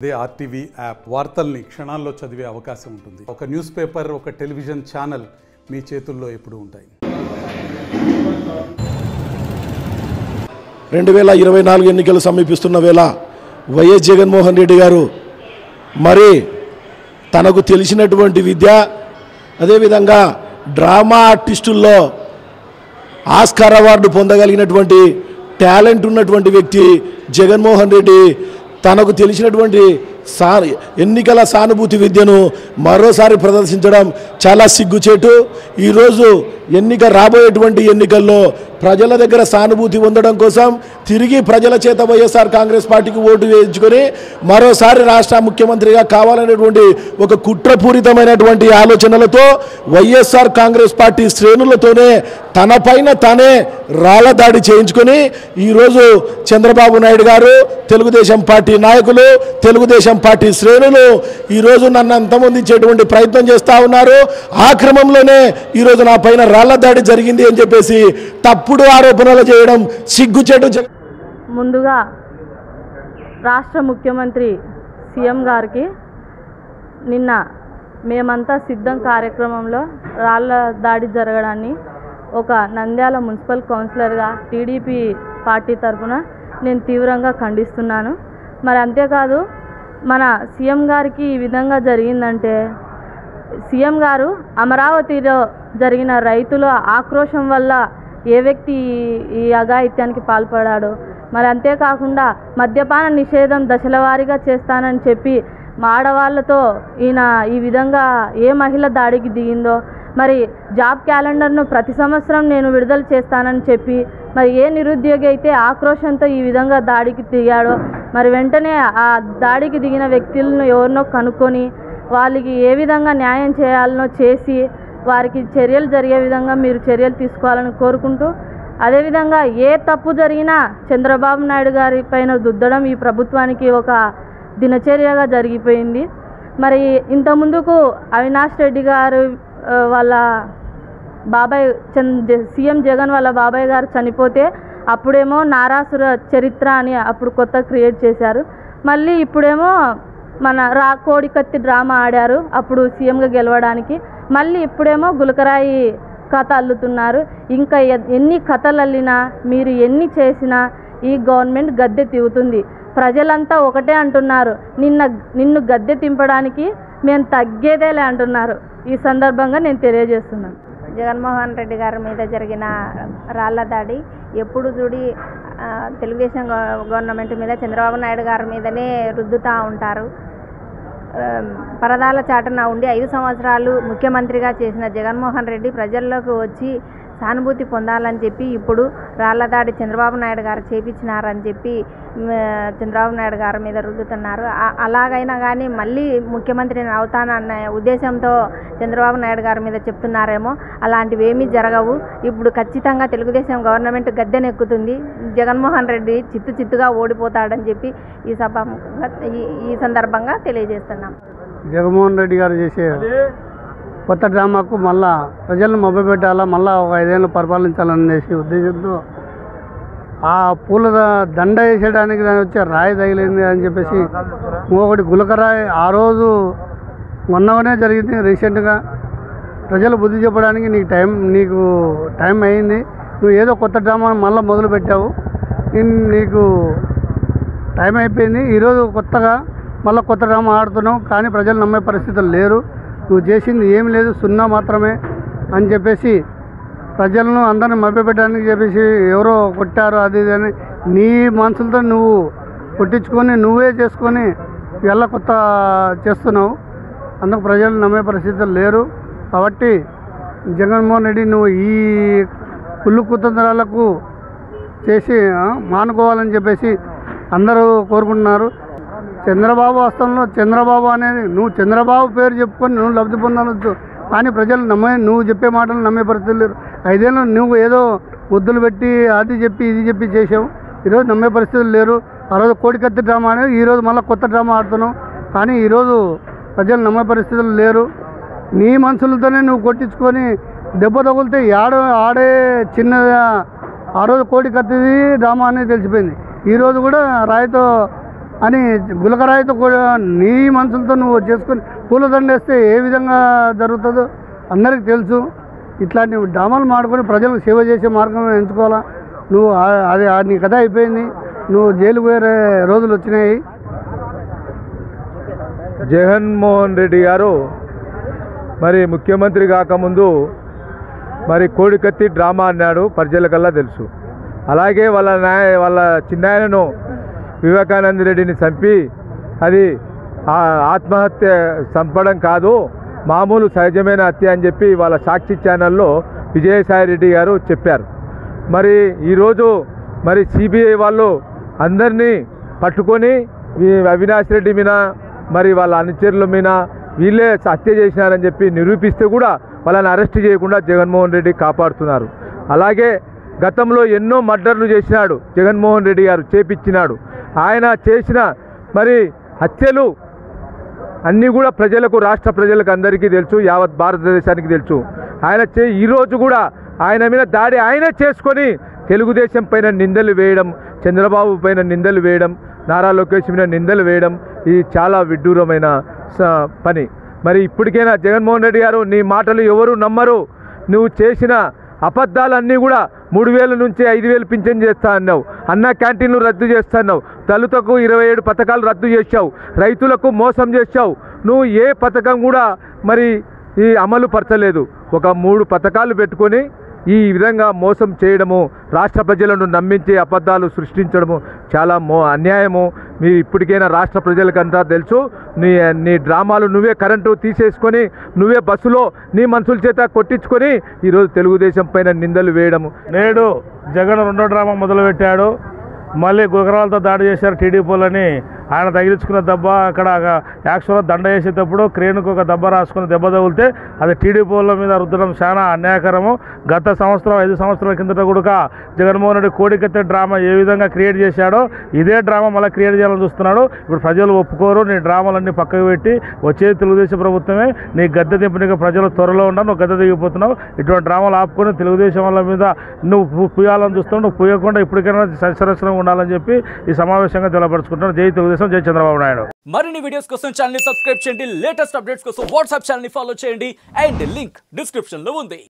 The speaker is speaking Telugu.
అదే ఆర్టీవీ యాప్ వార్తల్ని క్షణాల్లో చదివే అవకాశం ఉంటుంది. ఒక న్యూస్ పేపర్, ఒక టెలివిజన్ ఛానల్ మీ చేతుల్లో ఎప్పుడూ ఉంటాయి. 2024 ఎన్నికలు సమీపిస్తున్న వేళ వైఎస్ జగన్మోహన్ రెడ్డి గారు మరి తనకు తెలిసినటువంటి విద్య, అదేవిధంగా డ్రామా ఆర్టిస్టుల్లో ఆస్కార్ అవార్డు పొందగలిగినటువంటి టాలెంట్ ఉన్నటువంటి వ్యక్తి జగన్మోహన్ రెడ్డి తనకు తెలిసినటువంటి ఎన్నికల సానుభూతి విద్యను మరోసారి ప్రదర్శించడం చాలా సిగ్గుచేటు. ఈరోజు రాబోయేటువంటి ఎన్నికల్లో ప్రజల దగ్గర సానుభూతి పొందడం కోసం తిరిగి ప్రజల చేత వైఎస్ఆర్ కాంగ్రెస్ పార్టీకి ఓటు వేయించుకొని మరోసారి రాష్ట్ర ముఖ్యమంత్రిగా కావాలనేటువంటి ఒక కుట్రపూరితమైనటువంటి ఆలోచనలతో వైఎస్ఆర్ కాంగ్రెస్ పార్టీ శ్రేణులతోనే తనపైన తానే రాళ్ల దాడి చేయించుకొని ఈరోజు చంద్రబాబు నాయుడు గారు, తెలుగుదేశం పార్టీ నాయకులు, తెలుగుదేశం పార్టీ శ్రేణులు ఈరోజు నన్ను అంతమొందించేటువంటి ప్రయత్నం చేస్తూ ఉన్నారు. ఆ క్రమంలోనే ఈరోజు నా పైన రాళ్ల దాడి జరిగింది అని చెప్పేసి తప్పుడు ఆరోపణలు చేయడం సిగ్గుచేటు. ముందుగా రాష్ట్ర ముఖ్యమంత్రి సీఎం గారికి నిన్న మేమంతా సిద్ధం కార్యక్రమంలో రాళ్ల దాడి జరగడాన్ని ఒక నంద్యాల మున్సిపల్ కౌన్సిలర్గా టీడీపీ పార్టీ తరఫున నేను తీవ్రంగా ఖండిస్తున్నాను. మరి అంతేకాదు, మన సీఎం గారికి ఈ విధంగా జరిగిందంటే సీఎం గారు అమరావతిలో జరిగిన రైతుల ఆక్రోశం వల్ల ఏ వ్యక్తి ఈ అఘాయిత్యానికి పాల్పడాడో, మరి అంతేకాకుండా మద్యపాన నిషేధం దశల వారీగా చేస్తానని చెప్పి ఆడవాళ్ళతో ఈయన ఈ విధంగా ఏ మహిళ దాడికి దిగిందో, మరి జాబ్ క్యాలెండర్ను ప్రతి సంవత్సరం నేను విడుదల చేస్తానని చెప్పి మరి ఏ నిరుద్యోగి అయితే ఆక్రోశంతో ఈ విధంగా దాడికి దిగాడో, మరి వెంటనే ఆ దాడికి దిగిన వ్యక్తులను ఎవరినో కనుక్కొని వాళ్ళకి ఏ విధంగా న్యాయం చేయాలనో చేసి వారికి చర్యలు జరిగే విధంగా మీరు చర్యలు తీసుకోవాలని కోరుకుంటూ, అదేవిధంగా ఏ తప్పు జరిగినా చంద్రబాబు నాయుడు గారి పైన దుద్దడం ఈ ప్రభుత్వానికి ఒక దినచర్యగా జరిగిపోయింది. మరి ఇంతకుముందుకు అవినాష్ రెడ్డి గారు వాళ్ళ బాబాయ్ సీఎం జగన్ వాళ్ళ బాబాయ్ గారు చనిపోతే అప్పుడేమో నారాసుర చరిత్ర అని అప్పుడు కొత్త క్రియేట్ చేశారు. మళ్ళీ ఇప్పుడేమో మన కోడికత్తి డ్రామా ఆడారు అప్పుడు సీఎంగా గెలవడానికి. మళ్ళీ ఇప్పుడేమో గులకరాయి కథ అల్లుతున్నారు. ఇంకా ఎన్ని కథలు అల్లినా, మీరు ఎన్ని చేసినా ఈ గవర్నమెంట్ గద్దె తిరుగుతుంది. ప్రజలంతా ఒకటే అంటున్నారు, నిన్ను గద్దె తింపడానికి మేము తగ్గేదేలే అంటున్నారు. ఈ సందర్భంగా నేను తెలియజేస్తున్నాను. జగన్మోహన్ రెడ్డి గారి మీద జరిగిన రాళ్ల దాడి ఎప్పుడు చూడి తెలుగుదేశం గవర్నమెంట్ మీద, చంద్రబాబు నాయుడు గారి మీదనే రుద్దుతూ ఉంటారు. పరదాల చాటున ఉండి 5 సంవత్సరాలు ముఖ్యమంత్రిగా చేసిన జగన్మోహన్ రెడ్డి ప్రజల్లోకి వచ్చి సానుభూతి పొందాలని చెప్పి ఇప్పుడు రాళ్ల దాడి చంద్రబాబు నాయుడు గారు చేపించినారని చెప్పి చంద్రబాబు నాయుడు గారి మీద రుద్దుతున్నారు. అలాగైనా కానీ మళ్ళీ ముఖ్యమంత్రిని అవుతానన్న ఉద్దేశంతో చంద్రబాబు నాయుడు గారి మీద చెప్తున్నారేమో. అలాంటివి ఏమీ జరగవు. ఇప్పుడు ఖచ్చితంగా తెలుగుదేశం గవర్నమెంట్ గద్దెనెక్కుతుంది. జగన్మోహన్ రెడ్డి చిత్తుగా ఓడిపోతాడని చెప్పి ఈ సందర్భంగా తెలియజేస్తున్నాం. జగన్మోహన్ రెడ్డి గారు చేసే కొత్త డ్రామాకు మళ్ళా ప్రజలను మభ్యపెట్టాలా, మళ్ళీ ఒక 5 ఏళ్ళు పరిపాలించాలనేసి ఉద్దేశంతో ఆ పూల దండ వేసేయడానికి దాని వచ్చే రాయి తగిలింది అని చెప్పేసి ఇంకొకటి గులకరాయి ఆ రోజు మొన్ననే జరిగింది. రీసెంట్గా ప్రజలు బుద్ధి చెప్పడానికి నీకు టైం అయింది. నువ్వు ఏదో కొత్త డ్రామా మళ్ళీ మొదలు పెట్టావు, నీకు టైం అయిపోయింది. ఈరోజు కొత్తగా మళ్ళీ కొత్త డ్రామా ఆడుతున్నావు, కానీ ప్రజలు నమ్మే పరిస్థితులు లేరు. నువ్వు చేసింది ఏమి లేదు, సున్నా మాత్రమే అని చెప్పేసి ప్రజలను అందరిని మభ్యపెట్టడానికి చెప్పేసి ఎవరో కొట్టారు అది ఇది అని నీ మనుషులతో నువ్వు కొట్టించుకొని నువ్వే చేసుకొని ఇలా కొత్త చేస్తున్నావు. అందుకు ప్రజలు నమ్మే పరిస్థితులు లేరు. కాబట్టి జగన్మోహన్ రెడ్డి నువ్వు ఈ కుళ్ళు కుతంత్రాలకు చేసి మానుకోవాలని చెప్పేసి అందరూ కోరుకుంటున్నారు. చంద్రబాబు హస్తంలో చంద్రబాబు అనేది నువ్వు చంద్రబాబు పేరు చెప్పుకొని నువ్వు లబ్ధి పొందవచ్చు, కానీ ప్రజలు నువ్వు చెప్పే మాటలు నమ్మే పరిస్థితులు లేరు. 5 ఏళ్ళు నువ్వు ఏదో ముద్దులు పెట్టి అది చెప్పి ఇది చెప్పి చేసావు, ఈరోజు నమ్మే పరిస్థితులు లేరు. ఆ రోజు కోడికత్తి డ్రామా అనేది ఈరోజు మళ్ళీ కొత్త డ్రామా ఆడుతున్నావు, కానీ ఈరోజు ప్రజలు నమ్మే పరిస్థితులు లేరు. నీ మనుషులతోనే నువ్వు కొట్టించుకొని దెబ్బ తగులితే ఆడే చిన్న ఆ రోజు కోడికత్తిది డ్రామా అనేది తెలిసిపోయింది. ఈరోజు కూడా రాయితో అని గులకరాయితో కూడా నీ మనుషులతో నువ్వు చేసుకొని పూలదండ వేస్తే ఏ విధంగా జరుగుతుందో అందరికీ తెలుసు. ఇట్లాంటి డ్రామాలు మాడుకొని ప్రజలకు సేవ చేసే మార్గం ఎంచుకోవాలా. నువ్వు అది నీ కథ అయిపోయింది, నువ్వు జైలు పోయే రోజులు వచ్చినాయి. జగన్మోహన్ రెడ్డి గారు మరి ముఖ్యమంత్రి కాకముందు మరి కోడికత్తి డ్రామా అన్నాడు, ప్రజలకల్లా తెలుసు. అలాగే వాళ్ళ చిన్నాయనను వివేకానంద రెడ్డిని చంపి అది ఆత్మహత్య చంపడం కాదు, మామూలు సహజమైన హత్య అని చెప్పి వాళ్ళ సాక్షి ఛానల్లో విజయసాయి రెడ్డి గారు చెప్పారు. మరి ఈరోజు మరి సిబిఐ వాళ్ళు అందరినీ పట్టుకొని అవినాష్ రెడ్డి మీద మరి వాళ్ళ అనుచరుల మీద వీళ్ళే హత్య చేసినారని చెప్పి నిరూపిస్తే కూడా వాళ్ళని అరెస్ట్ చేయకుండా జగన్మోహన్ రెడ్డి కాపాడుతున్నారు. అలాగే గతంలో ఎన్నో మర్డర్లు చేసినాడు జగన్మోహన్ రెడ్డి గారు, చేపించినాడు. ఆయన చేసిన మరి హత్యలు అన్నీ కూడా ప్రజలకు, రాష్ట్ర ప్రజలకు అందరికీ తెలుసు, యావత్ భారతదేశానికి తెలుసు. ఆయన ఈరోజు కూడా ఆయన మీద దాడి ఆయనే చేసుకొని తెలుగుదేశం పైన నిందలు వేయడం, చంద్రబాబు పైన నిందలు వేయడం, నారా లోకేష్ మీద నిందలు వేయడం ఇది చాలా విడ్డూరమైన పని. మరి ఇప్పటికైనా జగన్మోహన్ రెడ్డి గారు నీ మాటలు ఎవరు నమ్మరు. నువ్వు చేసిన అబద్ధాలన్నీ కూడా 3,000 నుంచి 5,000 పింఛన్ చేస్తా అన్నావు, అన్న క్యాంటీన్లు రద్దు చేస్తా అన్నావు, దళితులకు 27 పథకాలు రద్దు చేశావు, రైతులకు మోసం చేశావు. నువ్వు ఏ పథకం కూడా మరి ఈ అమలు పరచలేదు. ఒక 3 పథకాలు పెట్టుకొని ఈ విధంగా మోసం చేయడము, రాష్ట్ర ప్రజలను నమ్మించి అబద్ధాలు సృష్టించడము చాలా అన్యాయము. మీ ఇప్పటికైనా రాష్ట్ర ప్రజలకంతా తెలుసు. నీ డ్రామాలు నువ్వే కరెంటు తీసేసుకొని నువ్వే బస్సులో నీ మనుషుల చేత కొట్టించుకొని ఈరోజు తెలుగుదేశం పైన నిందలు వేయడము. నేడు జగన్ 2వ డ్రామా మొదలుపెట్టాడు. మళ్ళీ గుగరాలతో దాడి చేశారు టీడీపీలని. ఆయన తగిలించుకున్న దెబ్బ అక్కడ యాక్చువల్గా దండ వేసేటప్పుడు క్రేన్కు ఒక దెబ్బ రాసుకుని దెబ్బ తగిలితే అది టీడీపీల మీద రుద్దడం చాలా అన్యాయకరము. గత సంవత్సరం 5 సంవత్సరాల కిందట కూడా జగన్మోహన్ రెడ్డి కోడికత్తే డ్రామా ఏ విధంగా క్రియేట్ చేశాడో ఇదే డ్రామా మళ్ళీ క్రియేట్ చేయాలని చూస్తున్నాడు. ఇప్పుడు ప్రజలు ఒప్పుకోరు. నీ డ్రామాలన్నీ పక్కకు పెట్టి వచ్చేది తెలుగుదేశం ప్రభుత్వమే. నీ గద్దె దింపునిగా ప్రజలు త్వరలో ఉండవు, నువ్వు గద్దె దిగిపోతున్నావు. ఇటువంటి డ్రామాలు ఆపుకొని తెలుగుదేశం వాళ్ళ మీద నువ్వు పూయాలని చూస్తున్నావు. నువ్వు పూయకుండా ఇప్పటికైనా సరసరంగా ఉండాలని చెప్పి ఈ సమావేశంగా తెలపరుచుకుంటున్నాను. జై తెలుగుదేశం, జై చంద్రబాబు నాయుడు. మరిన్ని వీడియోస్ కోసం ఛానల్ ని సబ్స్క్రైబ్ చేయండి, లేటెస్ట్ అప్డేట్స్ కోసం వాట్సాప్ ఛానల్ ని ఫాలో చేయండి అండ్ లింక్ డిస్క్రిప్షన్ లో ఉంది.